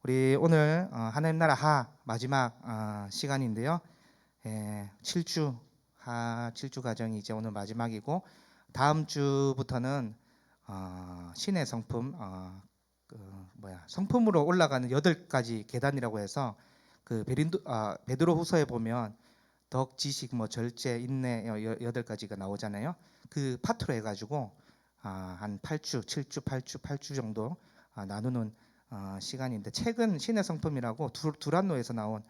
우리 오늘 하나님 나라 하 마지막 시간인데요. 7주 하 7주 과정이 이제 오늘 마지막이고 다음 주부터는 신의 성품 성품으로 올라가는 8가지 계단이라고 해서 그 베드로 후서에 보면 덕, 지식, 절제, 인내 8가지가 나오잖아요. 그 파트로 해가지고 한 8주, 7주, 8주, 8주 정도 나누는 시간인데, 책은 신의 성품이라고 두란노에서 나온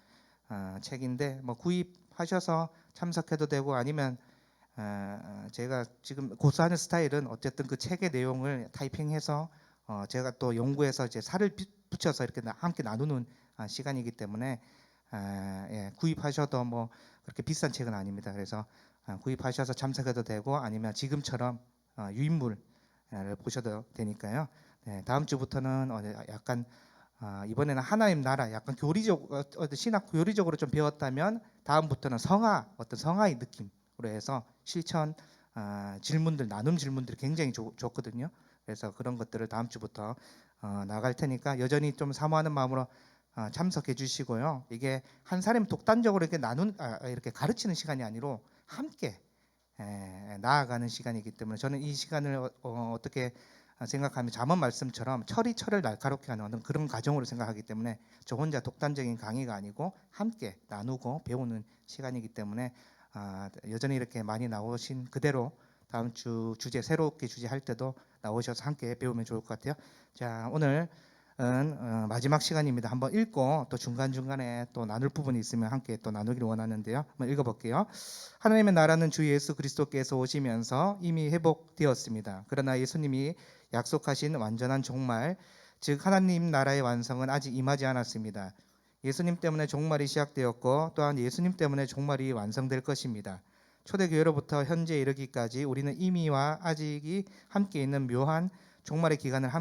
책인데 구입하셔서 참석해도 되고, 아니면 제가 지금 고수하는 스타일은 어쨌든 그 책의 내용을 타이핑해서 제가 또 연구해서 이제 살을 붙여서 이렇게 함께 나누는 시간이기 때문에 구입하셔도 그렇게 비싼 책은 아닙니다. 그래서 구입하셔서 참석해도 되고, 아니면 지금처럼 유인물을 보셔도 되니까요. 네, 다음 주부터는 약간 이번에는 하나님 나라, 약간 신학 교리적으로 좀 배웠다면 다음부터는 어떤 성화의 느낌으로 해서 실천 질문들, 나눔 질문들이 굉장히 좋거든요. 그래서 그런 것들을 다음 주부터 나갈 테니까 여전히 좀 사모하는 마음으로 참석해 주시고요. 이게 한 사람 독단적으로 이렇게 가르치는 시간이 아니로 함께 나아가는 시간이기 때문에, 저는 이 시간을 어떻게 생각하면 잠언 말씀처럼 철을 날카롭게 하는 그런 과정으로 생각하기 때문에, 저 혼자 독단적인 강의가 아니고 함께 나누고 배우는 시간이기 때문에 여전히 이렇게 많이 나오신 그대로 다음 주 새롭게 주제 할 때도 나오셔서 함께 배우면 좋을 것 같아요. 자, 오늘은 마지막 시간입니다. 한번 읽고 또 중간중간에 또 나눌 부분이 있으면 함께 또 나누기를 원하는데요. 한번 읽어볼게요. 하나님의 나라는 주 예수 그리스도께서 오시면서 이미 회복되었습니다. 그러나 예수님이 약속하신 완전한 종말, 즉 하나님 나라의 완성은 아직 임하지 않았습니다. 예수님 때문에 종말이 시작되었고, 또한 예수님 때문에 종말이 완성될 것입니다. 초대교회로부터 현재 이르기까지 우리는 이미와 아직이 함께 있는 묘한 종말의 기간을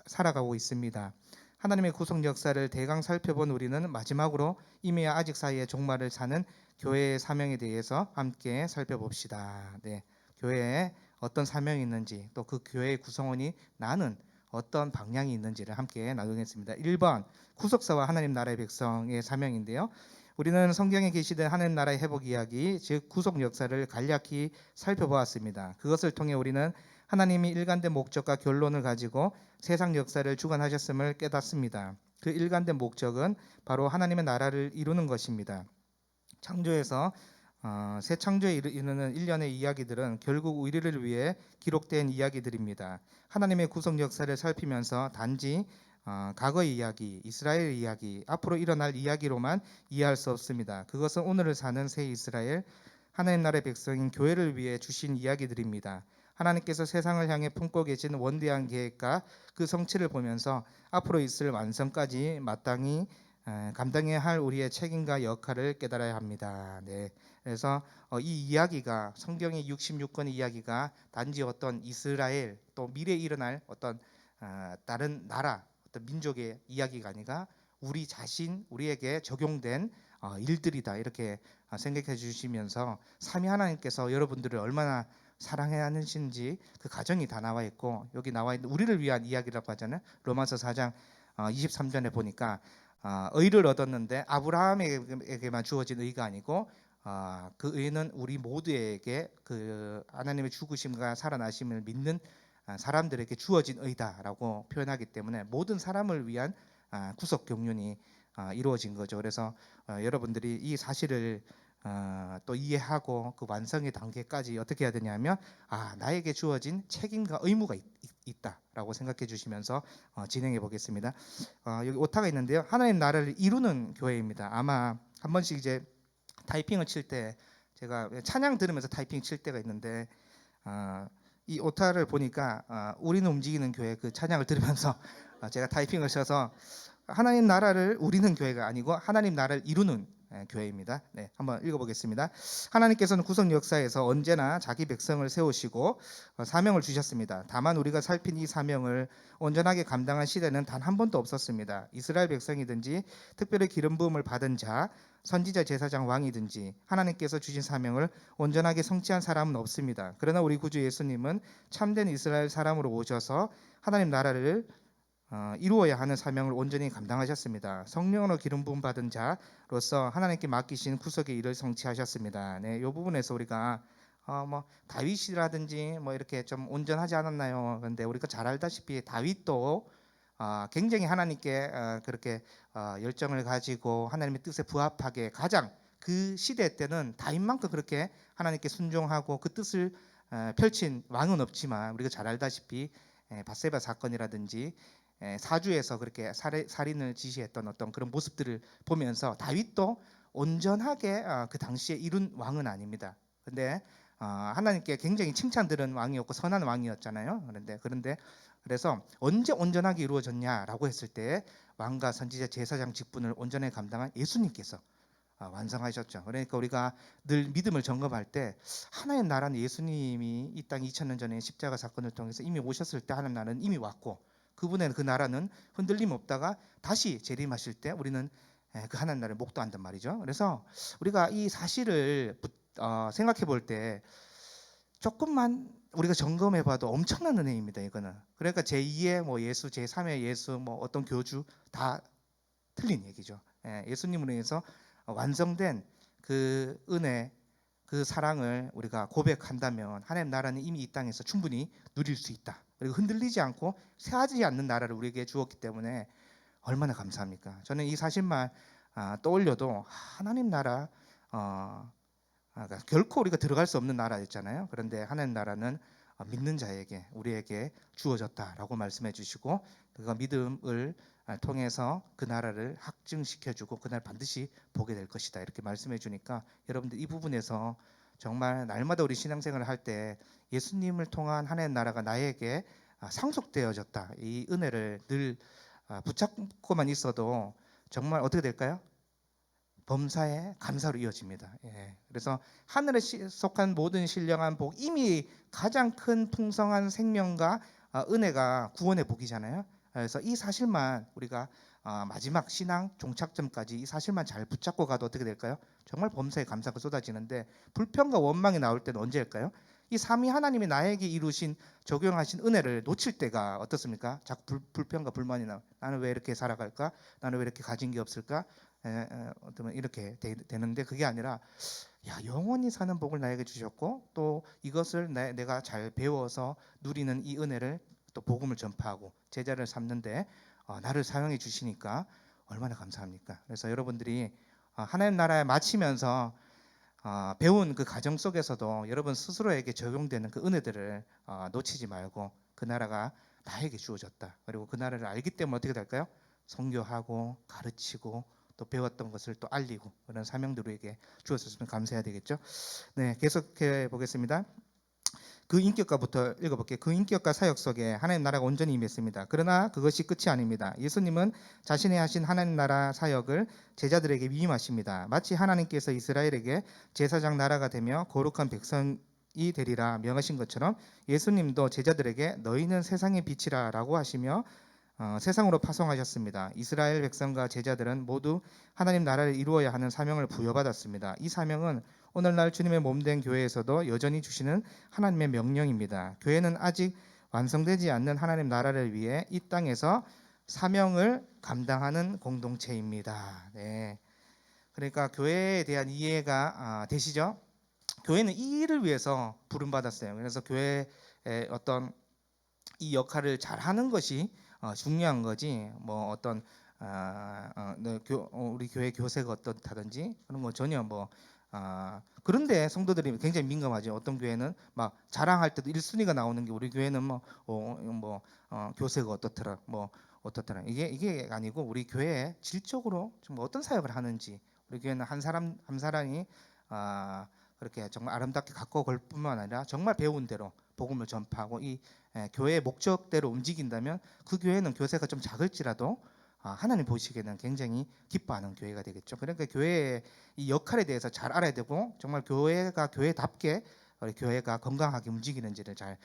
살아가고 있습니다. 하나님의 구속 역사를 대강 살펴본 우리는 마지막으로 이미와 아직 사이의 종말을 사는 교회의 사명에 대해서 함께 살펴봅시다. 네, 교회에 어떤 사명이 있는지, 또 그 교회의 구성원이 나는 어떤 방향이 있는지를 함께 나누겠습니다. 1번, 구속사와 하나님 나라의 백성의 사명인데요. 우리는 성경에 계시된 하나님 나라의 회복 이야기, 즉 구속 역사를 간략히 살펴보았습니다. 그것을 통해 우리는 하나님이 일관된 목적과 결론을 가지고 세상 역사를 주관하셨음을 깨닫습니다. 그 일관된 목적은 바로 하나님의 나라를 이루는 것입니다. 창조에서 새 창조에 이르는 일련의 이야기들은 결국 우리를 위해 기록된 이야기들입니다. 하나님의 구속 역사를 살피면서 단지 과거의 이야기, 이스라엘 이야기, 앞으로 일어날 이야기로만 이해할 수 없습니다. 그것은 오늘을 사는 새 이스라엘, 하나님 나라의 백성인 교회를 위해 주신 이야기들입니다. 하나님께서 세상을 향해 품고 계신 원대한 계획과 그 성취를 보면서 앞으로 있을 완성까지 마땅히 감당해야 할 우리의 책임과 역할을 깨달아야 합니다. 네, 그래서 이 이야기가, 성경의 66권의 이야기가 단지 어떤 이스라엘, 또 미래에 일어날 어떤 다른 나라, 어떤 민족의 이야기가 아니라 우리 자신, 우리에게 적용된 일들이다, 이렇게 생각해 주시면서 삼위 하나님께서 여러분들을 얼마나 사랑해야 하시는지 그 가정이 다 나와 있고, 여기 나와 있는 우리를 위한 이야기라고 하잖아요. 로마서 4장 23절에 보니까 의를 얻었는데 아브라함에게만 주어진 의가 아니고 그 의는 우리 모두에게 그 하나님의 죽으심과 살아나심을 믿는 사람들에게 주어진 의다라고 표현하기 때문에 모든 사람을 위한 구속 경륜이 이루어진 거죠. 그래서 여러분들이 이 사실을 또 이해하고 그 완성의 단계까지 어떻게 해야 되냐면, 나에게 주어진 책임과 의무가 있다라고 생각해 주시면서 진행해 보겠습니다. 여기 오타가 있는데요. 하나님 나라를 이루는 교회입니다. 아마 한 번씩 이제 타이핑을 칠 때, 제가 찬양 들으면서 타이핑 칠 때가 있는데 이 오타를 보니까 우리는 움직이는 교회 그 찬양을 들으면서 제가 타이핑을 쳐서 하나님 나라를 우리는 교회가 아니고 하나님 나라를 이루는 교회입니다. 네, 한번 읽어보겠습니다. 하나님께서는 구속 역사에서 언제나 자기 백성을 세우시고 사명을 주셨습니다. 다만 우리가 살핀 이 사명을 온전하게 감당한 시대는 단 한 번도 없었습니다. 이스라엘 백성이든지 특별히 기름 부음을 받은 자, 선지자, 제사장, 왕이든지 하나님께서 주신 사명을 온전하게 성취한 사람은 없습니다. 그러나 우리 구주 예수님은 참된 이스라엘 사람으로 오셔서 하나님 나라를 이루어야 하는 사명을 온전히 감당하셨습니다. 성령으로 기름 부음 받은 자로서 하나님께 맡기신 구속의 일을 성취하셨습니다. 네, 이 부분에서 우리가 뭐 다윗이라든지 뭐 이렇게 좀 온전하지 않았나요? 그런데 우리가 잘 알다시피 다윗도 굉장히 하나님께 그렇게 열정을 가지고 하나님의 뜻에 부합하게 가장 그 시대 때는 다윗만큼 그렇게 하나님께 순종하고 그 뜻을 펼친 왕은 없지만 우리가 잘 알다시피 밧세바 사건이라든지 사주에서 그렇게 살인을 지시했던 어떤 그런 모습들을 보면서 다윗도 온전하게 그 당시에 이룬 왕은 아닙니다. 근데 하나님께 굉장히 칭찬 들은 왕이었고 선한 왕이었잖아요. 그런데 그래서 언제 온전하게 이루어졌냐라고 했을 때 왕과 선지자 제사장 직분을 온전히 감당한 예수님께서 완성하셨죠. 그러니까 우리가 늘 믿음을 점검할 때 하나님 나라는 예수님이 이 땅 2000년 전에 십자가 사건을 통해서 이미 오셨을 때 하나님 나라는 이미 왔고 그분의 그 나라는 흔들림 없다가 다시 재림하실 때 우리는 그 하나님 나라를 목도한단 말이죠. 그래서 우리가 이 사실을 생각해 볼 때 조금만 우리가 점검해봐도 엄청난 은혜입니다. 이거는 그러니까 제2의 뭐 예수, 제3의 예수, 뭐 어떤 교주 다 틀린 얘기죠. 예수님으로 인해서 완성된 그 은혜, 그 사랑을 우리가 고백한다면 하나님 나라는 이미 이 땅에서 충분히 누릴 수 있다. 그리고 흔들리지 않고 쇠하지 않는 나라를 우리에게 주었기 때문에 얼마나 감사합니까? 저는 이 사실만 떠올려도 하나님 나라 그러니까 결코 우리가 들어갈 수 없는 나라였잖아요. 그런데 하나님 나라는 믿는 자에게 우리에게 주어졌다라고 말씀해 주시고 그가 믿음을 통해서 그 나라를 확증시켜주고 그날 반드시 보게 될 것이다 이렇게 말씀해 주니까 여러분들 이 부분에서 정말 날마다 우리 신앙생활을 할 때 예수님을 통한 하나님 나라가 나에게 상속되어졌다 이 은혜를 늘 붙잡고만 있어도 정말 어떻게 될까요? 범사에 감사로 이어집니다. 그래서 하늘에 속한 모든 신령한 복 이미 가장 큰 풍성한 생명과 은혜가 구원의 복이잖아요. 그래서 이 사실만 우리가 마지막 신앙 종착점까지 이 사실만 잘 붙잡고 가도 어떻게 될까요? 정말 범사에 감사가 쏟아지는데 불평과 원망이 나올 때는 언제일까요? 이 삼위 하나님이 나에게 이루신 적용하신 은혜를 놓칠 때가 어떻습니까? 자꾸 불평과 불만이 나는 왜 이렇게 살아갈까? 나는 왜 이렇게 가진 게 없을까? 어쩌면 이렇게 되는데 그게 아니라 영원히 사는 복을 나에게 주셨고 또 이것을 내가 잘 배워서 누리는 이 은혜를 또 복음을 전파하고 제자를 삼는데 나를 사용해 주시니까 얼마나 감사합니까? 그래서 여러분들이 하나님 나라에 마치면서 배운 그 과정 속에서도 여러분 스스로에게 적용되는 그 은혜들을 놓치지 말고 그 나라가 나에게 주어졌다. 그리고 그 나라를 알기 때문에 어떻게 될까요? 선교하고 가르치고 또 배웠던 것을 또 알리고 그런 사명들 우리에게 주었으면 감사해야 되겠죠. 네, 계속해 보겠습니다. 그 인격과부터 읽어볼게요. 그 인격과 사역 속에 하나님 나라가 온전히 임했습니다. 그러나 그것이 끝이 아닙니다. 예수님은 자신이 하신 하나님 나라 사역을 제자들에게 위임하십니다. 마치 하나님께서 이스라엘에게 제사장 나라가 되며 거룩한 백성이 되리라 명하신 것처럼 예수님도 제자들에게 너희는 세상의 빛이라 라고 하시며 세상으로 파송하셨습니다. 이스라엘 백성과 제자들은 모두 하나님 나라를 이루어야 하는 사명을 부여받았습니다. 이 사명은 오늘날 주님의 몸된 교회에서도 여전히 주시는 하나님의 명령입니다. 교회는 아직 완성되지 않는 하나님 나라를 위해 이 땅에서 사명을 감당하는 공동체입니다. 네. 그러니까 교회에 대한 이해가 되시죠? 교회는 이 일을 위해서 부름받았어요. 그래서 교회의 어떤 이 역할을 잘하는 것이 중요한 거지. 뭐 어떤 우리 교회 교세가 어떻다든지 그런 거 전혀 그런데 성도들이 굉장히 민감하죠. 어떤 교회는 막 자랑할 때도 1순위가 나오는 게 우리 교회는 교세가 어떻더라, 뭐 어떻더라. 이게 아니고 우리 교회에 질적으로 좀 어떤 사역을 하는지 우리 교회는 한 사람 한 사람이 그렇게 정말 아름답게 가꿔 걸 뿐만 아니라 정말 배운 대로 복음을 전파하고 이 교회의 목적대로 움직인다면 그 교회는 교세가 좀 작을지라도 하나님 보시기에는 굉장히 기뻐하는 교회가 되겠죠. 그러니까 교회의 이 역할에 대해서 잘 알아야 되고 정말 교회가 교회답게 우리 교회가 건강하게 움직이는지를 잘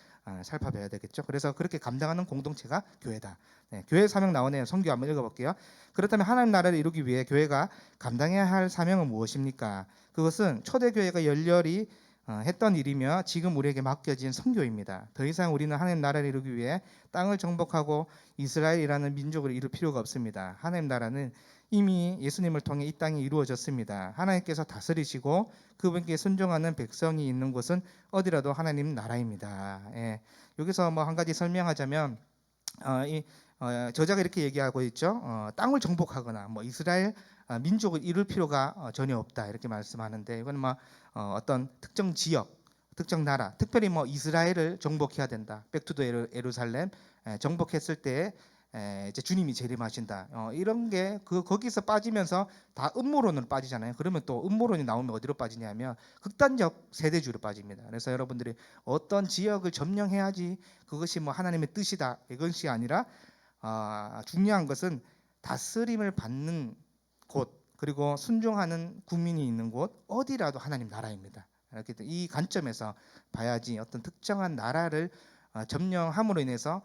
살펴봐야 되겠죠. 그래서 그렇게 감당하는 공동체가 교회다. 네, 교회 사명 나오네요. 성경 한번 읽어볼게요. 그렇다면 하나님 나라를 이루기 위해 교회가 감당해야 할 사명은 무엇입니까? 그것은 초대교회가 열렬히 했던 일이며 지금 우리에게 맡겨진 선교입니다. 더 이상 우리는 하나님 나라를 이루기 위해 땅을 정복하고 이스라엘이라는 민족을 이룰 필요가 없습니다. 하나님 나라는 이미 예수님을 통해 이 땅에 이루어졌습니다. 하나님께서 다스리시고 그분께 순종하는 백성이 있는 곳은 어디라도 하나님 나라입니다. 예. 여기서 뭐 한 가지 설명하자면 저자가 이렇게 얘기하고 있죠. 땅을 정복하거나 뭐 이스라엘 민족을 이룰 필요가 전혀 없다 이렇게 말씀하는데 이건 뭐 어떤 특정 지역, 특정 나라, 특별히 뭐 이스라엘을 정복해야 된다. 백투더 예루살렘 정복했을 때 이제 주님이 재림하신다. 이런 게 거기서 빠지면서 다 음모론으로 빠지잖아요. 그러면 또 음모론이 나오면 어디로 빠지냐면 극단적 세대주의로 빠집니다. 그래서 여러분들이 어떤 지역을 점령해야지 그것이 뭐 하나님의 뜻이다 이것이 아니라 중요한 것은 다스림을 받는 곳 그리고 순종하는 국민이 있는 곳 어디라도 하나님 나라입니다. 이렇게 이 관점에서 봐야지 어떤 특정한 나라를 점령함으로 인해서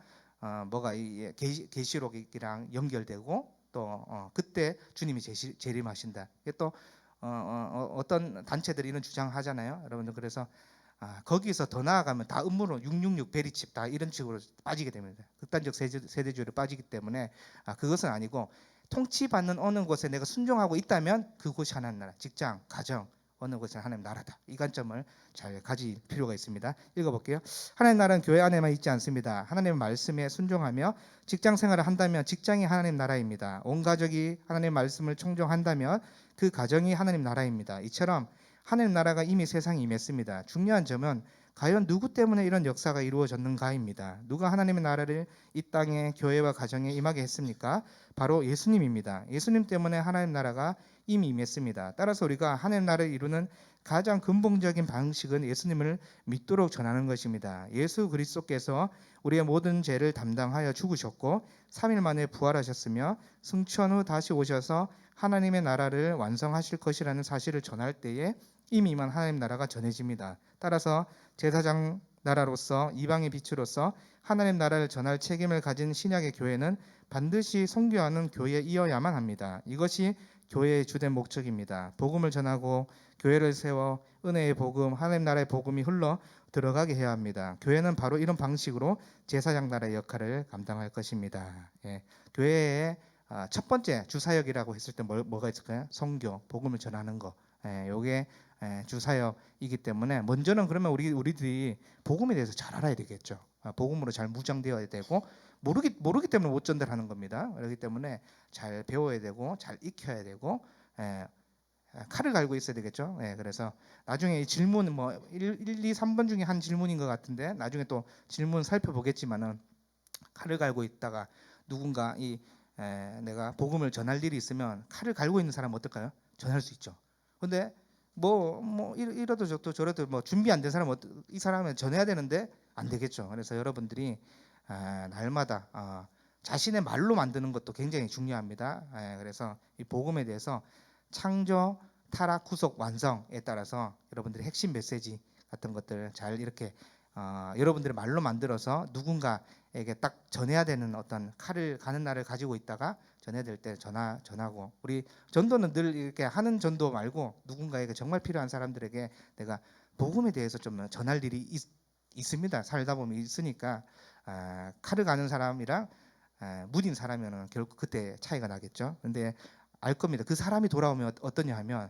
뭐가 이 계시록이랑 연결되고 또 그때 주님이 재림하신다. 이게 또 어떤 단체들이 이런 주장하잖아요, 여러분들. 그래서 거기서 더 나아가면 다 음모론 666 베리칩 다 이런 식으로 빠지게 됩니다. 극단적 세대주의로 빠지기 때문에 그것은 아니고 통치받는 어느 곳에 내가 순종하고 있다면 그곳이 하나님 나라, 직장, 가정 어느 곳은 하나님 나라다. 이 관점을 잘 가질 필요가 있습니다. 읽어볼게요. 하나님 나라는 교회 안에만 있지 않습니다. 하나님의 말씀에 순종하며 직장 생활을 한다면 직장이 하나님 나라입니다. 온 가족이 하나님의 말씀을 청종한다면 그 가정이 하나님 나라입니다. 이처럼 하나님 나라가 이미 세상에 임했습니다. 중요한 점은 과연 누구 때문에 이런 역사가 이루어졌는가입니다. 누가 하나님의 나라를 이 땅에 교회와 가정에 임하게 했습니까? 바로 예수님입니다. 예수님 때문에 하나님 나라가 이미 임했습니다. 따라서 우리가 하나님 나라를 이루는 가장 근본적인 방식은 예수님을 믿도록 전하는 것입니다. 예수 그리스도께서 우리의 모든 죄를 담당하여 죽으셨고 3일 만에 부활하셨으며 승천 후 다시 오셔서 하나님의 나라를 완성하실 것이라는 사실을 전할 때에 이미 임한 하나님 나라가 전해집니다. 따라서 제사장 나라로서 이방의 빛으로서 하나님 나라를 전할 책임을 가진 신약의 교회는 반드시 선교하는 교회이어야만 합니다. 이것이 교회의 주된 목적입니다. 복음을 전하고 교회를 세워 은혜의 복음, 하나님 나라의 복음이 흘러 들어가게 해야 합니다. 교회는 바로 이런 방식으로 제사장 나라의 역할을 감당할 것입니다. 예. 교회의 첫 번째 주사역이라고 했을 때 뭐가 있을까요? 선교, 복음을 전하는 거. 요게 주사역이기 때문에 먼저는 그러면 우리들이 복음에 대해서 잘 알아야 되겠죠. 복음으로 잘 무장되어야 되고 모르기 때문에 못 전달하는 겁니다. 그렇기 때문에 잘 배워야 되고 잘 익혀야 되고 칼을 갈고 있어야 되겠죠. 그래서 나중에 이 질문 뭐 1, 2, 3번 중에 한 질문인 것 같은데 나중에 또 질문 살펴보겠지만은 칼을 갈고 있다가 누군가 내가 복음을 전할 일이 있으면 칼을 갈고 있는 사람은 어떨까요? 전할 수 있죠. 근데 이러도 저러도 뭐 준비 안 된 사람은 이 사람은 전해야 되는데 안 되겠죠. 그래서 여러분들이 날마다 자신의 말로 만드는 것도 굉장히 중요합니다. 그래서 이 복음에 대해서 창조, 타락, 구속, 완성에 따라서 여러분들의 핵심 메시지 같은 것들 잘 이렇게 여러분들의 말로 만들어서 누군가에게 딱 전해야 되는 어떤 칼을 가는 날을 가지고 있다가 전해야 될 때 전하고 우리 전도는 늘 이렇게 하는 전도 말고 누군가에게 정말 필요한 사람들에게 내가 복음에 대해서 좀 전할 일이 있습니다. 살다 보면 있으니까 칼을 가는 사람이랑 무딘 사람이면 결국 그때 차이가 나겠죠. 근데 알 겁니다. 그 사람이 돌아오면 어떠냐 하면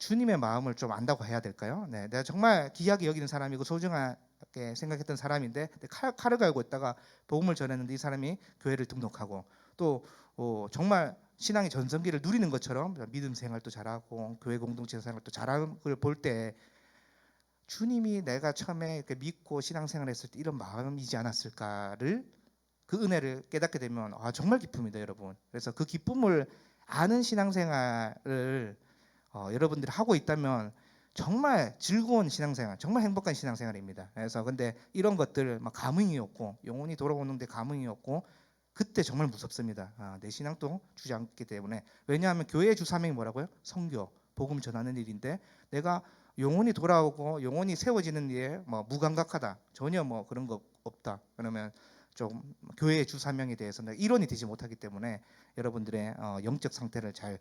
주님의 마음을 좀 안다고 해야 될까요? 내가 정말 귀하게 여기는 사람이고 소중하게 생각했던 사람인데 칼을 갈고 있다가 복음을 전했는데 이 사람이 교회를 등록하고 또 정말 신앙의 전성기를 누리는 것처럼 믿음 생활도 잘하고 교회 공동체 생활도 잘하는 걸 볼 때 주님이 내가 처음에 이렇게 믿고 신앙생활했을 때 이런 마음이지 않았을까를 그 은혜를 깨닫게 되면 정말 기쁨이다 여러분. 그래서 그 기쁨을 아는 신앙생활을 여러분들이 하고 있다면 정말 즐거운 신앙생활, 정말 행복한 신앙생활입니다. 그래서 근데 이런 것들 막 감흥이 없고 영혼이 돌아오는데 감흥이 없고 그때 정말 무섭습니다. 내 신앙도 주저앉기 때문에. 왜냐하면 교회의 주 사명이 뭐라고요? 선교, 복음 전하는 일인데 내가 영혼이 돌아오고 영혼이 세워지는 일에 뭐 무감각하다, 전혀 뭐 그런 거 없다. 그러면 좀 교회의 주 사명에 대해서 내가 일원이 되지 못하기 때문에 여러분들의 영적 상태를 잘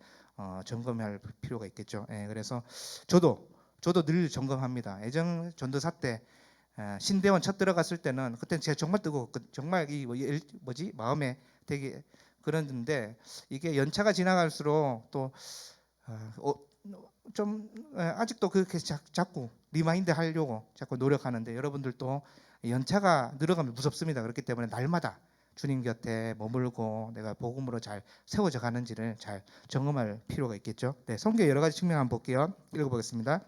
점검할 필요가 있겠죠. 그래서 저도 저도 늘 점검합니다. 예전 전도사 때 신대원 첫 들어갔을 때는 그때 제가 정말 뜨거웠고 정말 이 뭐지 마음에 되게 그랬는데 이게 연차가 지나갈수록 또 좀 아직도 그렇게 자꾸 리마인드 하려고 자꾸 노력하는데 여러분들도 연차가 늘어가면 무섭습니다. 그렇기 때문에 날마다 주님 곁에 머물고 내가 복음으로 잘 세워져 가는지를 잘 점검할 필요가 있겠죠. 네, 성경 여러 가지 측면 한번 볼게요. 읽어보겠습니다.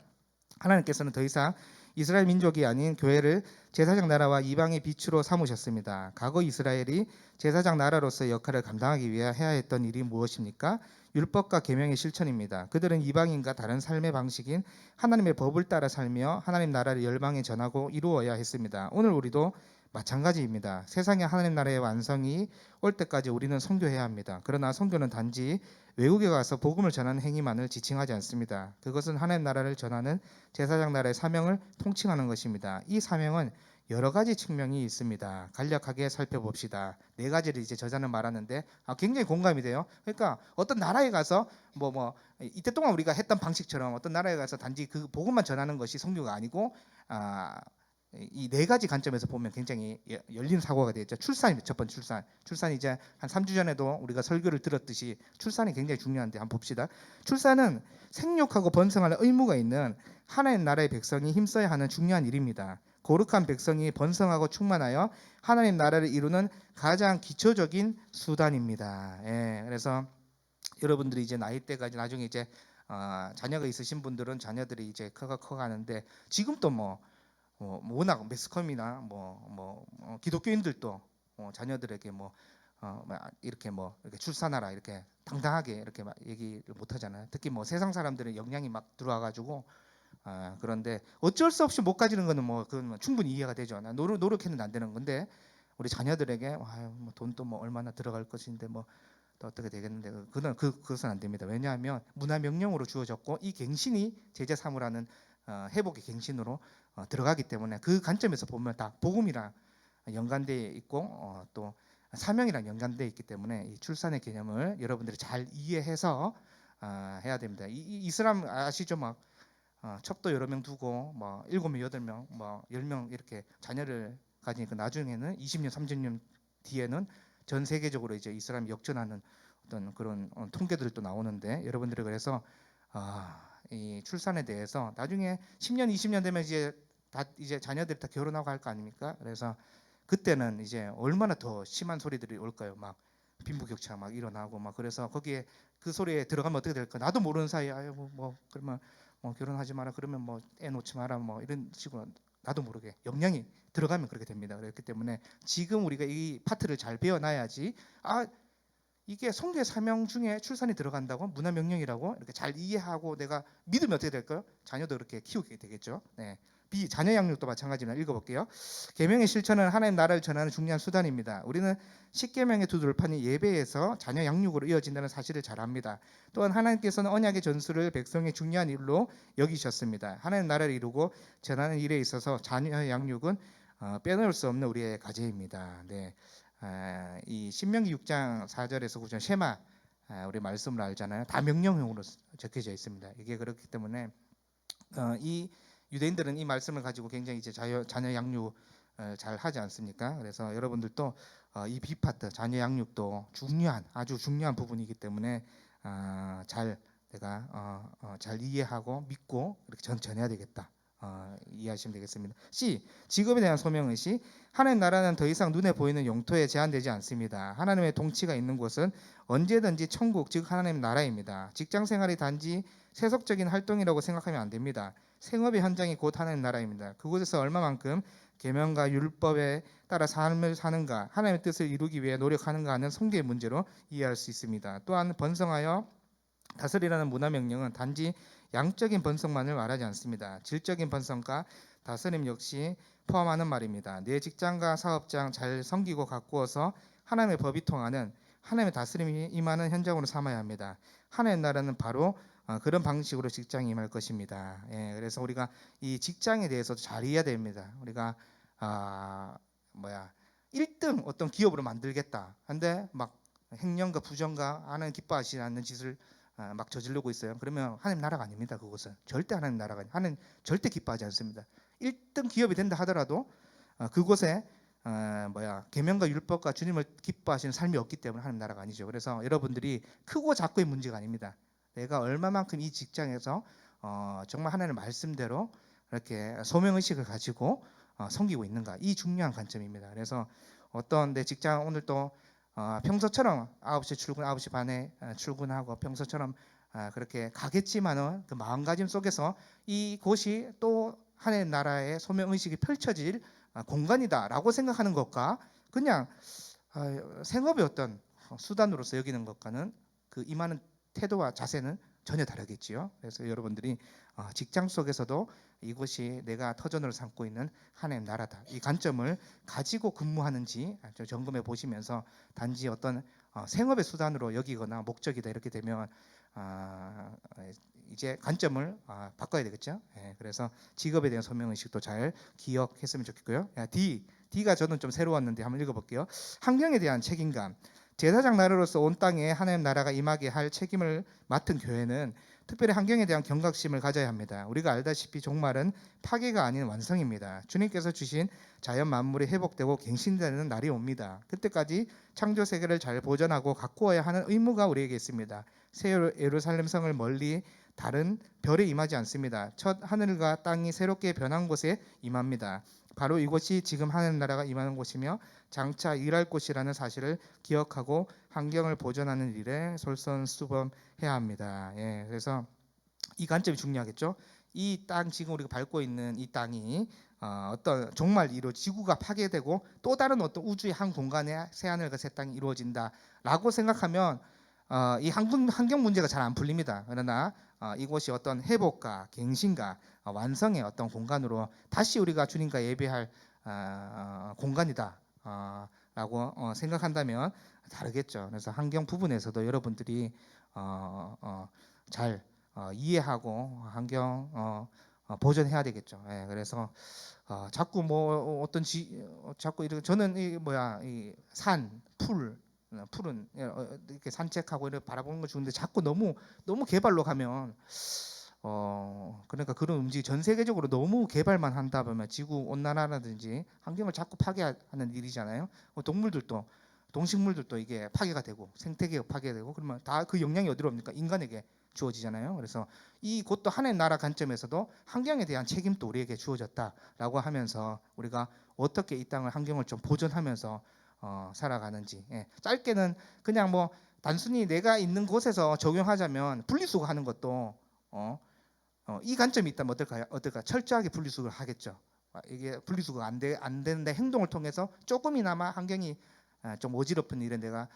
하나님께서는 더 이상 이스라엘 민족이 아닌 교회를 제사장 나라와 이방의 빛으로 삼으셨습니다. 과거 이스라엘이 제사장 나라로서의 역할을 감당하기 위해 해야 했던 일이 무엇입니까? 율법과 계명의 실천입니다. 그들은 이방인과 다른 삶의 방식인 하나님의 법을 따라 살며 하나님 나라를 열방에 전하고 이루어야 했습니다. 오늘 우리도 마찬가지입니다. 세상의 하나님 나라의 완성이 올 때까지 우리는 선교해야 합니다. 그러나 선교는 단지 외국에 가서 복음을 전하는 행위만을 지칭하지 않습니다. 그것은 하나님 나라를 전하는 제사장 나라의 사명을 통칭하는 것입니다. 이 사명은 여러 가지 측면이 있습니다. 간략하게 살펴봅시다. 네 가지를 이제 저자는 말하는데 굉장히 공감이 돼요. 그러니까 어떤 나라에 가서 이때 동안 우리가 했던 방식처럼 어떤 나라에 가서 단지 그 복음만 전하는 것이 선교가 아니고 이 네 가지 관점에서 보면 굉장히 열린 사고가 되겠죠. 출산이 첫 번째 출산 이제 한 3주 전에도 우리가 설교를 들었듯이 출산이 굉장히 중요한데 한번 봅시다. 출산은 생육하고 번성할 의무가 있는 하나님 나라의 백성이 힘써야 하는 중요한 일입니다. 거룩한 백성이 번성하고 충만하여 하나님 나라를 이루는 가장 기초적인 수단입니다. 예, 그래서 여러분들이 이제 나이대가 나중에 이제 자녀가 있으신 분들은 자녀들이 이제 커가는데 지금도 워낙 매스컴이나 기독교인들도 자녀들에게 이렇게 이렇게 출산하라 이렇게 당당하게 이렇게 막 얘기를 못 하잖아요. 특히 세상 사람들은 영향이 막 들어와가지고 그런데 어쩔 수 없이 못 가지는 거는 그건 충분히 이해가 되죠. 노력했는데 안 되는 건데 우리 자녀들에게 돈도 얼마나 들어갈 것인데 또 어떻게 되겠는데 그것은 안 됩니다. 왜냐하면 문화 명령으로 주어졌고 이 갱신이 제자 삼으라는 회복의 갱신으로 들어가기 때문에 그 관점에서 보면 다 복음이랑 연관되어 있고 또 사명이랑 연관되어 있기 때문에 이 출산의 개념을 여러분들이 잘 이해해서 해야 됩니다. 이슬람 아시죠? 첩도 여러 명 두고 7명, 8명, 10명 이렇게 자녀를 가지니까 나중에는 20년, 30년 뒤에는 전 세계적으로 이제 이슬람이 역전하는 어떤 그런 통계들도 나오는데 여러분들이 그래서 이 출산에 대해서 나중에 10년, 20년 되면 이제 자녀들이 다 결혼하고 할 거 아닙니까? 그래서 그때는 이제 얼마나 더 심한 소리들이 올까요? 빈부격차 일어나고 그래서 거기에 그 소리에 들어가면 어떻게 될까? 나도 모르는 사이에 그러면 결혼하지 마라 그러면 애 놓지 마라 이런 식으로 나도 모르게 영향이 들어가면 그렇게 됩니다. 그렇기 때문에 지금 우리가 이 파트를 잘 배워놔야지 이게 성교의 사명 중에 출산이 들어간다고 문화 명령이라고 이렇게 잘 이해하고 내가 믿으면 어떻게 될까요? 자녀도 그렇게 키우게 되겠죠. 네. 자녀 양육도 마찬가지로 읽어볼게요. 계명의 실천은 하나님 나라를 전하는 중요한 수단입니다. 우리는 10계명의 두 돌판이 예배에서 자녀 양육으로 이어진다는 사실을 잘 압니다. 또한 하나님께서는 언약의 전수를 백성의 중요한 일로 여기셨습니다. 하나님 나라를 이루고 전하는 일에 있어서 자녀 양육은 빼놓을 수 없는 우리의 과제입니다. 네. 이 신명기 6장 4절에서 9절 쉐마 우리 말씀을 알잖아요. 다 명령형으로 적혀져 있습니다. 이게 그렇기 때문에 이 유대인들은 이 말씀을 가지고 굉장히 이제 자녀 양육 잘 하지 않습니까? 그래서 여러분들도 이 B파트 자녀 양육도 아주 중요한 부분이기 때문에 내가 잘 이해하고 믿고 이렇게 전해야 되겠다. 이해하시면 되겠습니다. C. 직업에 대한 소명의식. 하나님 나라는 더 이상 눈에 보이는 용토에 제한되지 않습니다. 하나님의 통치가 있는 곳은 언제든지 천국 즉 하나님 나라입니다. 직장 생활이 단지 세속적인 활동이라고 생각하면 안 됩니다. 생업의 현장이 곧 하나님 나라입니다. 그곳에서 얼마만큼 계명과 율법에 따라 삶을 사는가, 하나님의 뜻을 이루기 위해 노력하는가 하는 성계의 문제로 이해할 수 있습니다. 또한 번성하여 다스리라는 문화 명령은 단지 양적인 번성만을 말하지 않습니다. 질적인 번성과 다스림 역시 포함하는 말입니다. 내 직장과 사업장 잘 섬기고 가꾸어서 하나님의 법이 통하는 하나님의 다스림이 임하는 현장으로 삼아야 합니다. 하나님의 나라는 바로 그런 방식으로 직장에 임할 것입니다. 예, 그래서 우리가 이 직장에 대해서도 잘 이해해야 됩니다. 우리가 1등 어떤 기업으로 만들겠다. 근데 행령과 부정과 하나님 기뻐하시지 않는 짓을 막 저지르고 있어요. 그러면 하나님 나라가 아닙니다. 그것은 절대 하나님 나라가 아니. 하나님 절대 기뻐하지 않습니다. 1등 기업이 된다 하더라도 그곳에 계명과 율법과 주님을 기뻐하시는 삶이 없기 때문에 하나님 나라가 아니죠. 그래서 여러분들이 크고 작고의 문제가 아닙니다. 내가 얼마만큼 이 직장에서 정말 하나님 말씀대로 이렇게 소명 의식을 가지고 섬기고 있는가, 이 중요한 관점입니다. 그래서 어떤 내 직장 오늘 또 평소처럼 9시 출근, 9시 반에 출근하고 평소처럼 그렇게 가겠지만은 그 마음가짐 속에서 이곳이 또 하나님 나라의 소명 의식이 펼쳐질 공간이다라고 생각하는 것과 그냥 생업의 어떤 수단으로서 여기는 것과는 그 임하는 태도와 자세는 전혀 다르겠지요. 그래서 여러분들이 직장 속에서도 이곳이 내가 터전으로 삼고 있는 하나님 나라다, 이 관점을 가지고 근무하는지 점검해 보시면서 단지 어떤 생업의 수단으로 여기거나 목적이다 이렇게 되면 이제 관점을 바꿔야 되겠죠. 그래서 직업에 대한 소명의식도 잘 기억했으면 좋겠고요. D가 저는 좀 새로웠는데 한번 읽어볼게요. 환경에 대한 책임감. 제사장 나라로서 온 땅에 하나님 나라가 임하게 할 책임을 맡은 교회는 특별히 환경에 대한 경각심을 가져야 합니다. 우리가 알다시피 종말은 파괴가 아닌 완성입니다. 주님께서 주신 자연 만물이 회복되고 갱신되는 날이 옵니다. 그때까지 창조 세계를 잘 보존하고 가꾸어야 하는 의무가 우리에게 있습니다. 새 예루살렘 성을 멀리 다른 별에 임하지 않습니다. 첫 하늘과 땅이 새롭게 변한 곳에 임합니다. 바로 이곳이 지금 하나님 나라가 임하는 곳이며 장차 일할 곳이라는 사실을 기억하고 환경을 보존하는 일에 솔선수범해야 합니다. 그래서 이 관점이 중요하겠죠. 이 땅, 지금 우리가 밟고 있는 이 땅이 어떤 종말 이루 지구가 파괴되고 또 다른 어떤 우주의 한 공간에 새하늘과 새 땅이 이루어진다라고 생각하면 이 환경 문제가 잘 안 풀립니다. 그러나 이곳이 어떤 회복과 갱신과 완성의 어떤 공간으로 다시 우리가 주님과 예배할 공간이다 라고 생각한다면 다르겠죠. 그래서 환경 부분에서도 여러분들이 잘 이해하고 환경 보존해야 되겠죠. 그래서 자꾸 뭐 어떤 자꾸 이렇게 저는 이 산, 풀은 이렇게 산책하고 이렇게 바라보는 거 좋은데 자꾸 너무 개발로 가면 그러니까 그런 움직이 전 세계적으로 너무 개발만 한다 보면 지구 온난화라든지 환경을 자꾸 파괴하는 일이잖아요. 동식물들도 이게 파괴가 되고 생태계가 파괴되고 그러면 다 그 영향이 어디로 옵니까? 인간에게 주어지잖아요. 그래서 이곳도 하나님 나라 관점에서도 환경에 대한 책임도 우리에게 주어졌다라고 하면서 우리가 어떻게 이 땅을 환경을 좀 보존하면서 살아가는지 짧게는 그냥 뭐 단순히 내가 있는 곳에서 적용하자면 분리수거하는 것도 이 관점이 있다면 어떨까? 철저하게 분리수거를 하겠죠. 이게 분리수거가 안 되는데 행동을 통해서 조금이나마 환경이 좀 어지럽은 일에 내가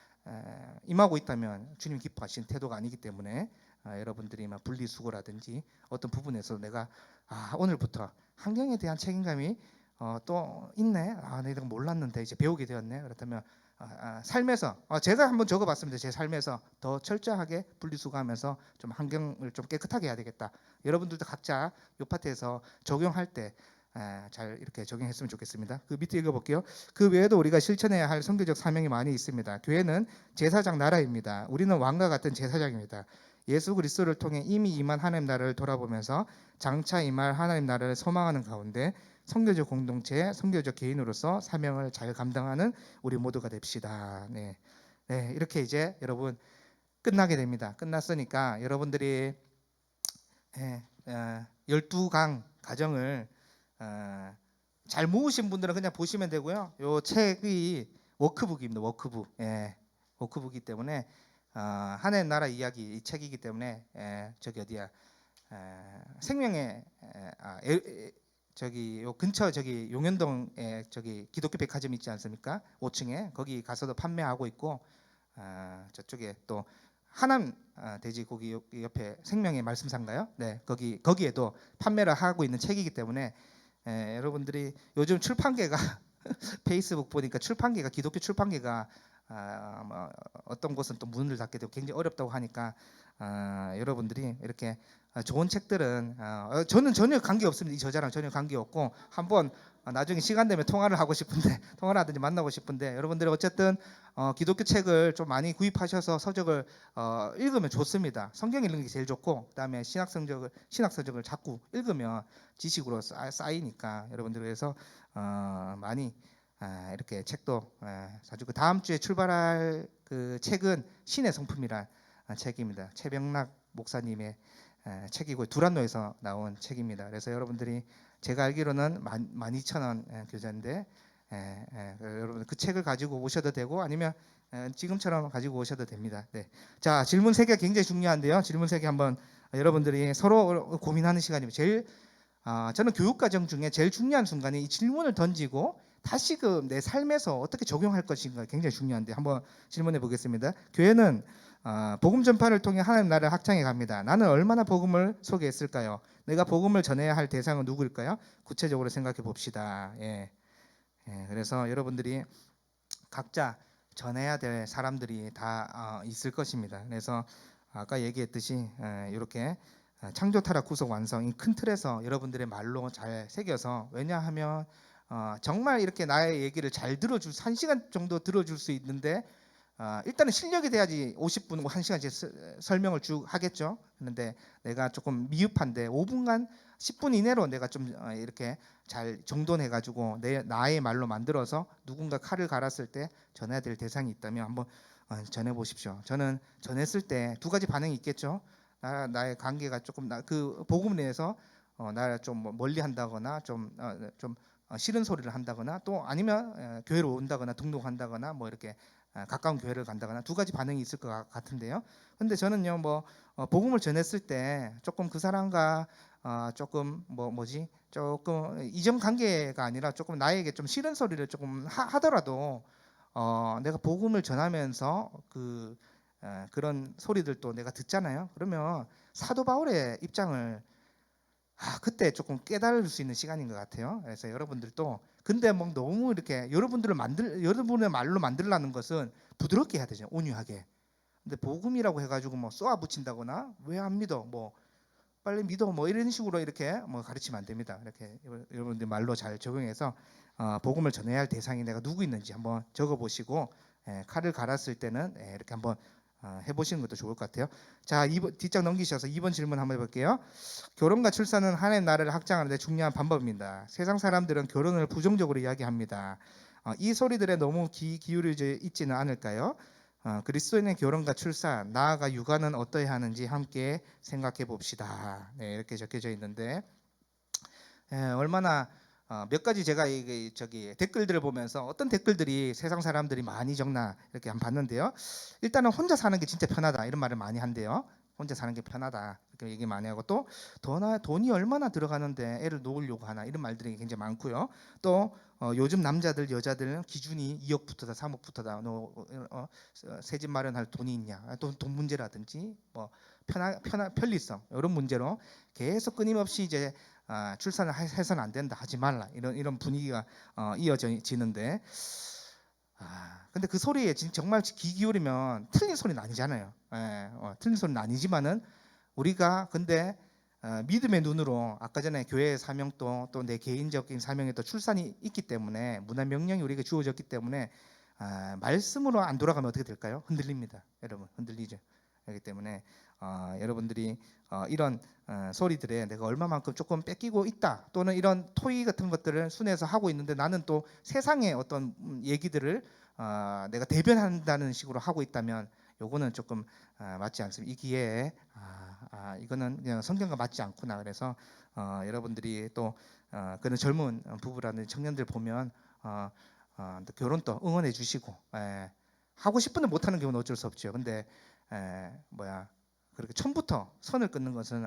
임하고 있다면 주님 기뻐하시는 태도가 아니기 때문에 여러분들이 막 분리수거라든지 어떤 부분에서 내가 오늘부터 환경에 대한 책임감이 또 있네. 내가 몰랐는데 이제 배우게 되었네. 그렇다면 삶에서 제가 한번 적어봤습니다. 제 삶에서 더 철저하게 분리수거하면서 좀 환경을 좀 깨끗하게 해야 되겠다. 여러분들도 각자 이 파트에서 적용할 때 잘 이렇게 적용했으면 좋겠습니다. 그 밑에 읽어볼게요. 그 외에도 우리가 실천해야 할 선교적 사명이 많이 있습니다. 교회는 제사장 나라입니다. 우리는 왕과 같은 제사장입니다. 예수 그리스도를 통해 이미 임한 하나님 나라를 돌아보면서 장차 임할 하나님 나라를 소망하는 가운데 선교적 공동체, 선교적 개인으로서 사명을 잘 감당하는 우리 모두가 됩시다. 네, 이렇게 이제 여러분 끝나게 됩니다. 끝났으니까 여러분들이 12강 가정을 잘 모으신 분들은 그냥 보시면 되고요. 요 책이 워크북입니다. 워크북이기 때문에 하나님 나라 이야기 이 책이기 때문에 저기 어디야 생명의 저기 요 근처 저기 용현동에 저기 기독교 백화점 있지 않습니까? 5층에 거기 가서도 판매하고 있고 저쪽에 또 하남 돼지고기 옆에 생명의 말씀상가요? 네, 거기에도 판매를 하고 있는 책이기 때문에 여러분들이 요즘 출판계가 페이스북 보니까 출판계가 기독교 출판계가 뭐 어떤 곳은 또 문을 닫게 되고 굉장히 어렵다고 하니까 여러분들이 이렇게 좋은 책들은 저는 전혀 관계 없습니다. 이 저자랑 전혀 관계 없고 한번 나중에 시간 되면 통화를 하고 싶은데 통화를 하든지 만나고 싶은데 여러분들이 어쨌든 기독교 책을 좀 많이 구입하셔서 서적을 읽으면 좋습니다. 성경 읽는 게 제일 좋고, 그다음에 신학 서적을 자꾸 읽으면 지식으로 쌓이니까 여러분들 그래서 많이 이렇게 책도 사주고, 다음 주에 출발할 그 책은 신의 성품이란 책입니다. 최병락 목사님의 책이고 두란노에서 나온 책입니다. 그래서 여러분들이 제가 알기로는 12,000원 교재인데 여러분 그 책을 가지고 오셔도 되고 아니면 지금처럼 가지고 오셔도 됩니다. 네. 자, 질문 3개 굉장히 중요한데요. 질문 3개 한번 여러분들이 서로 고민하는 시간입니다. 저는 교육 과정 중에 제일 중요한 순간이 이 질문을 던지고 다시 그 내 삶에서 어떻게 적용할 것인가 굉장히 중요한데 한번 질문해 보겠습니다. 교회는 복음 전파를 통해 하나님 나라를 확장해 갑니다. 나는 얼마나 복음을 소개했을까요? 내가 복음을 전해야 할 대상은 누구일까요? 구체적으로 생각해 봅시다. 그래서 여러분들이 각자 전해야 될 사람들이 다 있을 것입니다. 그래서 아까 얘기했듯이 이렇게 창조 타락 구속 완성 이 큰 틀에서 여러분들의 말로 잘 새겨서, 왜냐하면 정말 이렇게 나의 얘기를 잘 들어줄 1시간 정도 들어줄 수 있는데 일단은 실력이 돼야지 50분, 1시간씩 설명을 쭉 하겠죠. 그런데 내가 조금 미흡한데 5분간 10분 이내로 내가 좀 이렇게 잘 정돈해가지고 나의 말로 만들어서 누군가 칼을 갈았을 때 전해야 될 대상이 있다면 한번 전해보십시오. 저는 전했을 때 2가지 반응이 있겠죠. 나의 관계가 조금 그 복음 내에서 나를 좀 멀리 한다거나 좀 싫은 소리를 한다거나, 또 아니면 교회로 온다거나 등록한다거나 뭐 이렇게 가까운 교회를 간다거나 2가지 반응이 있을 것 같은데요. 근데 저는요 복음을 전했을 때 조금 그 사람과 조금 조금 이전 관계가 아니라 조금 나에게 좀 싫은 소리를 조금 하더라도 내가 복음을 전하면서 그런 소리들도 내가 듣잖아요. 그러면 사도 바울의 입장을 그때 조금 깨달을 수 있는 시간인 것 같아요. 그래서 여러분들도 근데 뭐 너무 이렇게 여러분의 말로 만들라는 것은 부드럽게 해야 되죠. 온유하게. 근데 복음이라고 해가지고 뭐 쏘아 붙인다거나 왜 안 믿어? 뭐 빨리 믿어 뭐 이런 식으로 이렇게 뭐 가르치면 안 됩니다. 이렇게 여러분들 말로 잘 적용해서 복음을 전해야 할 대상이 내가 누구 있는지 한번 적어보시고 칼을 갈았을 때는 이렇게 한번 해보시는 것도 좋을 것 같아요. 자, 뒷장 넘기셔서 2번 질문 한번 해볼게요. 결혼과 출산은 하나님 나라를 확장하는 데 중요한 방법입니다. 세상 사람들은 결혼을 부정적으로 이야기합니다. 이 소리들에 너무 기울여져 있지는 않을까요? 그리스도인의 결혼과 출산, 나아가 육아는 어떠해야 하는지 함께 생각해 봅시다. 네, 이렇게 적혀져 있는데 얼마나 몇 가지 제가 저기 댓글들을 보면서 어떤 댓글들이 세상 사람들이 많이 적나 이렇게 한번 봤는데요. 일단은 혼자 사는 게 진짜 편하다 이런 말을 많이 한대요. 혼자 사는 게 편하다 이렇게 얘기 많이 하고, 또 돈이 얼마나 들어가는데 애를 놓으려고 하나 이런 말들이 굉장히 많고요. 또 요즘 남자들 여자들 기준이 2억부터다 3억부터다 새 집 마련할 돈이 있냐, 또 돈 문제라든지 뭐 편리성 이런 문제로 계속 끊임없이 이제 출산을 해서는 안 된다, 하지 말라 이런 분위기가 이어지는데 근데 그 소리에 정말 귀 기울이면 틀린 소리는 아니잖아요. 틀린 소리는 아니지만은 우리가 근데 믿음의 눈으로 아까 전에 교회의 사명도 또 내 개인적인 사명에 또 출산이 있기 때문에 문화 명령이 우리에게 주어졌기 때문에 말씀으로 안 돌아가면 어떻게 될까요? 흔들립니다. 여러분 흔들리죠. 그렇기 때문에 여러분들이 이런 소리들에 내가 얼마만큼 조금 뺏기고 있다, 또는 이런 토의 같은 것들을 순회해서 하고 있는데 나는 또 세상의 어떤 얘기들을 내가 대변한다는 식으로 하고 있다면 요거는 조금 맞지 않습니다. 이 기회에 이거는 그냥 성경과 맞지 않구나. 그래서 여러분들이 또 그런 젊은 부부라는 청년들 보면 결혼도 응원해 주시고 하고 싶은데 못하는 경우는 어쩔 수 없죠. 근데 그렇게 처음부터 선을 끊는 것은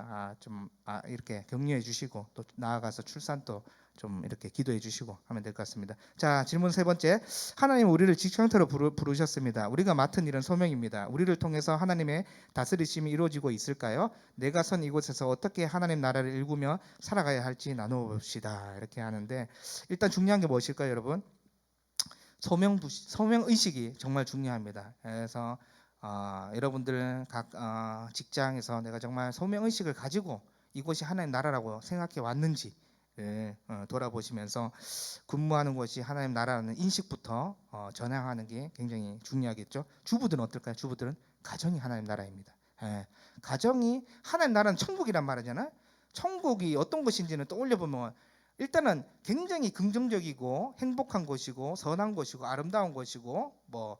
이렇게 격려해 주시고 또 나아가서 출산도 좀 이렇게 기도해 주시고 하면 될 것 같습니다. 자, 질문 3번째. 하나님 우리를 직장터로 부르셨습니다. 우리가 맡은 일은 소명입니다. 우리를 통해서 하나님의 다스리심이 이루어지고 있을까요? 내가 선 이곳에서 어떻게 하나님 나라를 일구며 살아가야 할지 나누어 봅시다. 이렇게 하는데 일단 중요한 게 무엇일까요, 여러분? 소명 의식이 정말 중요합니다. 그래서 여러분들 각 직장에서 내가 정말 소명 의식을 가지고 이곳이 하나님 나라라고 생각해 왔는지 돌아보시면서 근무하는 곳이 하나님 나라라는 인식부터 전향하는 게 굉장히 중요하겠죠. 주부들은 어떨까요? 주부들은 가정이 하나님 나라입니다. 예, 가정이 하나님 나라는 천국이란 말이잖아요. 천국이 어떤 것인지는 떠올려 보면 일단은 굉장히 긍정적이고 행복한 곳이고 선한 곳이고 아름다운 곳이고 뭐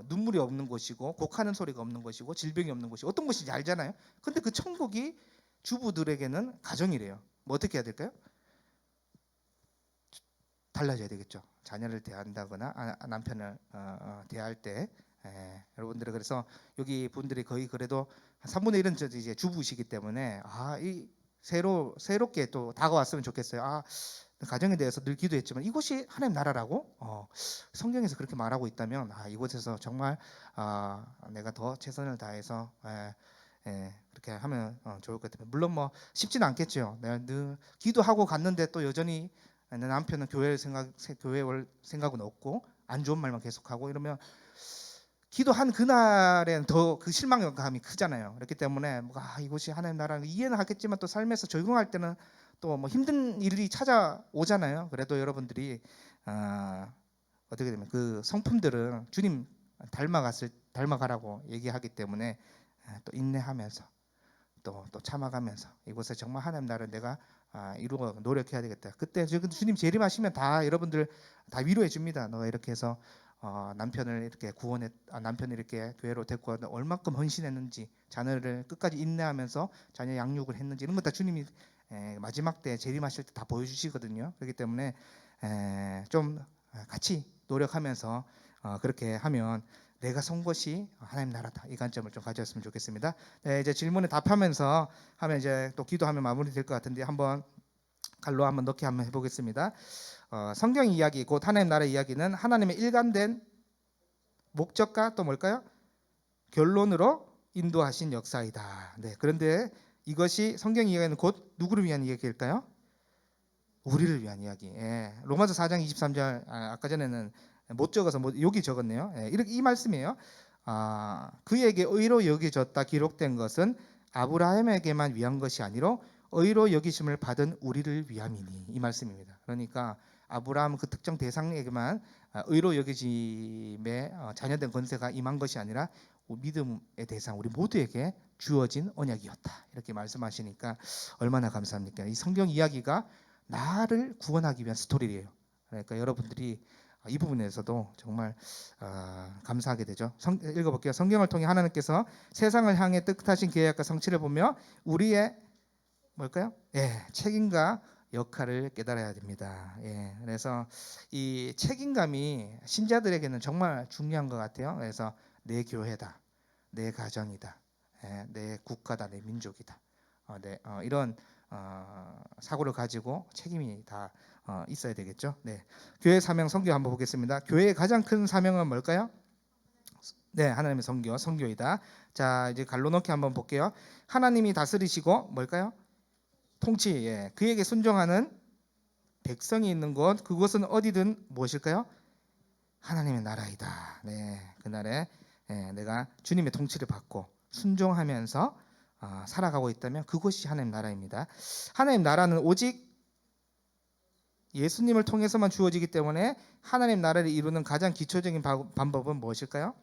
눈물이 없는 곳이고 곡하는 소리가 없는 곳이고 질병이 없는 곳이 어떤 곳인지 알잖아요. 근데 그 천국이 주부들에게는 가정이래요. 뭐 어떻게 해야 될까요? 달라져야 되겠죠. 자녀를 대한다거나 남편을 대할 때 여러분들이 그래서 여기 분들이 거의 그래도 한 3분의 1은 이제 주부시기 때문에 이 새롭게 또 다가왔으면 좋겠어요. 가정에 대해서 늘 기도했지만 이곳이 하나님 나라라고 성경에서 그렇게 말하고 있다면 이곳에서 정말 내가 더 최선을 다해서 그렇게 하면 좋을 것 같아요. 물론 뭐 쉽지는 않겠죠. 내가 늘 기도하고 갔는데 또 여전히 내 남편은 교회 올 생각은 없고 안 좋은 말만 계속하고 이러면 기도한 그날엔 더 그 실망감이 크잖아요. 그렇기 때문에 이곳이 하나님 나라는 이해는 하겠지만 또 삶에서 적용할 때는 또 뭐 힘든 일이 찾아오잖아요. 그래도 여러분들이 어떻게 되면 그 성품들은 주님 닮아가라고 얘기하기 때문에 또 인내하면서 또 참아가면서 이곳에 정말 하나님 나라를 내가 이루어 노력해야 되겠다. 그때 주님 재림하시면 다 여러분들 다 위로해 줍니다. 너가 이렇게 해서 남편을 이렇게 남편을 이렇게 교회로 데리고 와서 얼마큼 헌신했는지, 자녀를 끝까지 인내하면서 자녀 양육을 했는지 이런 거 다 주님이 마지막 때 재림하실 때 다 보여주시거든요. 그렇기 때문에 좀 같이 노력하면서 그렇게 하면 내가 선 것이 하나님 나라다, 이 관점을 좀 가졌으면 좋겠습니다. 이제 질문에 답하면서 하면 이제 또 기도하면 마무리될 것 같은데 한번 갈로 한번 넣기 한번 해보겠습니다. 성경 이야기 곧 하나님 나라 이야기는 하나님의 일관된 목적과 또 뭘까요? 결론으로 인도하신 역사이다. 그런데 이것이 성경 이야기는 곧 누구를 위한 이야기일까요? 우리를 위한 이야기. 로마서 4장 23절 아까 전에는 못 적어서 여기 적었네요. 이렇게 이 말씀이에요. 그에게 의로 여겨졌다 기록된 것은 아브라함에게만 위한 것이 아니로 의로 여기심을 받은 우리를 위함이니, 이 말씀입니다. 그러니까 아브라함 그 특정 대상에게만 의로 여기심에 자녀된 권세가 임한 것이 아니라 믿음의 대상 우리 모두에게 주어진 언약이었다, 이렇게 말씀하시니까 얼마나 감사합니까? 이 성경 이야기가 나를 구원하기 위한 스토리예요. 그러니까 여러분들이 이 부분에서도 정말 감사하게 되죠. 읽어볼게요. 성경을 통해 하나님께서 세상을 향해 뜻하신 계획과 성취를 보며 우리의 뭘까요? 책임과 역할을 깨달아야 됩니다. 그래서 이 책임감이 신자들에게는 정말 중요한 것 같아요. 그래서 내 교회다, 내 가정이다, 내 국가다, 내 민족이다. 이런 사고를 가지고 책임이 다 있어야 되겠죠. 교회 사명 선교 한번 보겠습니다. 교회의 가장 큰 사명은 뭘까요? 하나님의 선교이다. 자, 이제 갈로 넣기 한번 볼게요. 하나님이 다스리시고 뭘까요? 통치. 그에게 순종하는 백성이 있는 곳, 그곳은 어디든 무엇일까요? 하나님의 나라이다. 그날에 내가 주님의 통치를 받고 순종하면서 살아가고 있다면 그것이 하나님 나라입니다. 하나님 나라는 오직 예수님을 통해서만 주어지기 때문에 하나님 나라를 이루는 가장 기초적인 방법은 무엇일까요?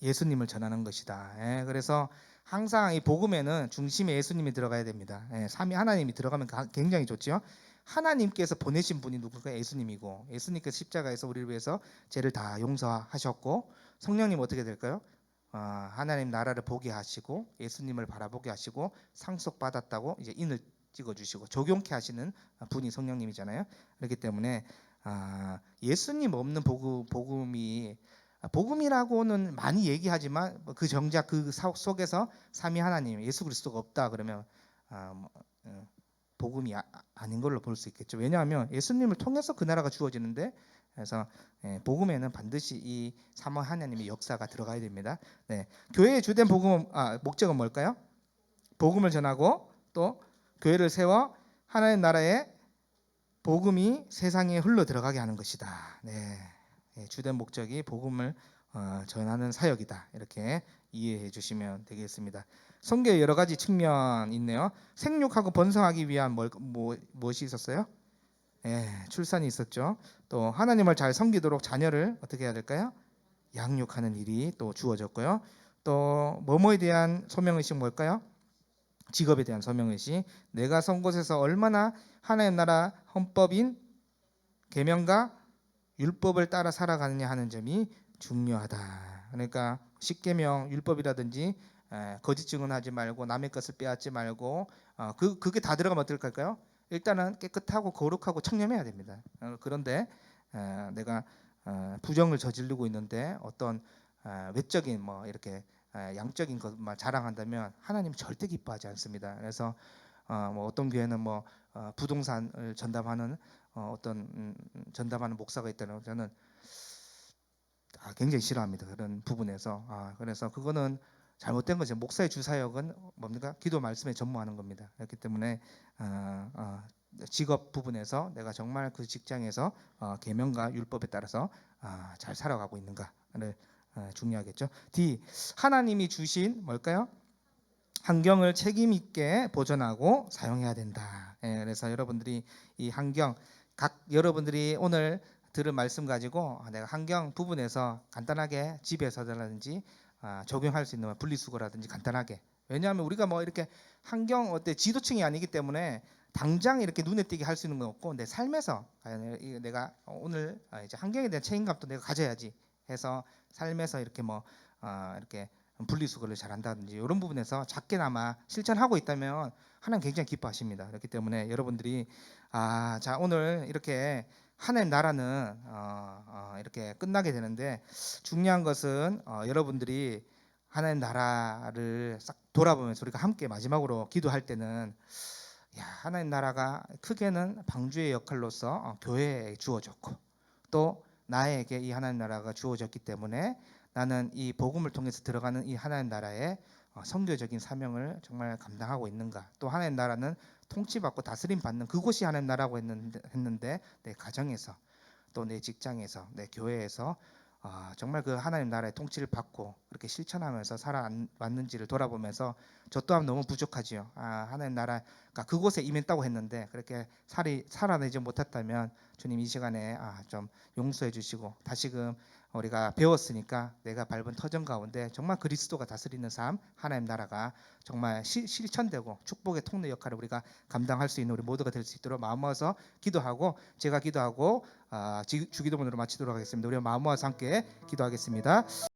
예수님을 전하는 것이다. 그래서 항상 이 복음에는 중심에 예수님이 들어가야 됩니다. 삼위 하나님이 들어가면 굉장히 좋죠. 하나님께서 보내신 분이 누굴까요? 예수님이고, 예수님께서 십자가에서 우리를 위해서 죄를 다 용서하셨고, 성령님 어떻게 될까요? 하나님 나라를 보게 하시고 예수님을 바라보게 하시고 상속받았다고 이제 인을 찍어주시고 적용케 하시는 분이 성령님이잖아요. 그렇기 때문에 예수님 없는 복음이라고는 많이 얘기하지만 그 정작 그 속에서 삼위 하나님 예수 그리스도가 없다 그러면 복음이 아닌 걸로 볼 수 있겠죠. 왜냐하면 예수님을 통해서 그 나라가 주어지는데, 그래서 복음에는 반드시 이 삼위 하나님의 역사가 들어가야 됩니다. 교회의 주된 목적은 뭘까요? 복음을 전하고 또 교회를 세워 하나님 나라의 복음이 세상에 흘러 들어가게 하는 것이다. 주된 목적이 복음을 전하는 사역이다. 이렇게 이해해 주시면 되겠습니다. 성경에 여러 가지 측면 있네요. 생육하고 번성하기 위한 무엇이 있었어요? 예, 출산이 있었죠. 또 하나님을 잘 섬기도록 자녀를 어떻게 해야 될까요? 양육하는 일이 또 주어졌고요. 또 뭐뭐에 대한 소명의식 뭘까요? 직업에 대한 소명의식. 내가 선 곳에서 얼마나 하나님 나라 헌법인 계명과 율법을 따라 살아가느냐 하는 점이 중요하다. 그러니까 십계명 율법이라든지 거짓 증언하지 말고 남의 것을 빼앗지 말고 그게 다 들어가면 어떨까요? 일단은 깨끗하고 거룩하고 청렴해야 됩니다. 그런데 내가 부정을 저지르고 있는데 어떤 외적인 뭐 이렇게 양적인 것만 자랑한다면 하나님 절대 기뻐하지 않습니다. 그래서 뭐 어떤 교회는 뭐 부동산을 전담하는 어떤 전담하는 목사가 있다는 저는 굉장히 싫어합니다. 그런 부분에서 그래서 그거는 잘못된 거죠. 목사의 주사역은 뭡니까? 기도 말씀에 전무하는 겁니다. 그렇기 때문에 직업 부분에서 내가 정말 그 직장에서 계명과 율법에 따라서 잘 살아가고 있는가를 중요하겠죠. D. 하나님이 주신 뭘까요? 환경을 책임 있게 보존하고 사용해야 된다. 그래서 여러분들이 이 환경 여러분들이 오늘 들은 말씀 가지고 내가 환경 부분에서 간단하게 집에서라든지 적용할 수 있는 분리수거라든지 간단하게. 왜냐하면 우리가 뭐 이렇게 환경 지도층이 아니기 때문에 당장 이렇게 눈에 띄게 할 수 있는 건 없고 내 삶에서 내가 오늘 이제 환경에 대한 책임감도 내가 가져야지 해서 삶에서 이렇게 이렇게 분리수거를 잘한다든지 이런 부분에서 작게나마 실천하고 있다면 하나님 굉장히 기뻐하십니다. 그렇기 때문에 여러분들이 자 오늘 이렇게 하나님 나라는 이렇게 끝나게 되는데 중요한 것은 여러분들이 하나님 나라를 싹 돌아보면서 우리가 함께 마지막으로 기도할 때는 하나님 나라가 크게는 방주의 역할로서 교회에 주어졌고 또 나에게 이 하나님 나라가 주어졌기 때문에 나는 이 복음을 통해서 들어가는 이 하나님 나라의 선교적인 사명을 정말 감당하고 있는가. 또 하나님 나라는 통치받고 다스림 받는 그곳이 하나님 나라고 했는데 내 가정에서 또 내 직장에서 내 교회에서 정말 그 하나님 나라의 통치를 받고 그렇게 실천하면서 살아왔는지를 돌아보면서 저 또한 너무 부족하지요. 하나님 나라가 그곳에 임했다고 했는데 그렇게 살아내지 못했다면 주님 이 시간에 좀 용서해 주시고 다시금 우리가 배웠으니까 내가 밟은 터전 가운데 정말 그리스도가 다스리는 삶 하나님 나라가 정말 실천되고 축복의 통로 역할을 우리가 감당할 수 있는 우리 모두가 될 수 있도록 마음 모아서 기도하고 제가 기도하고 주기도문으로 마치도록 하겠습니다. 우리 마음 모아서 함께 기도하겠습니다.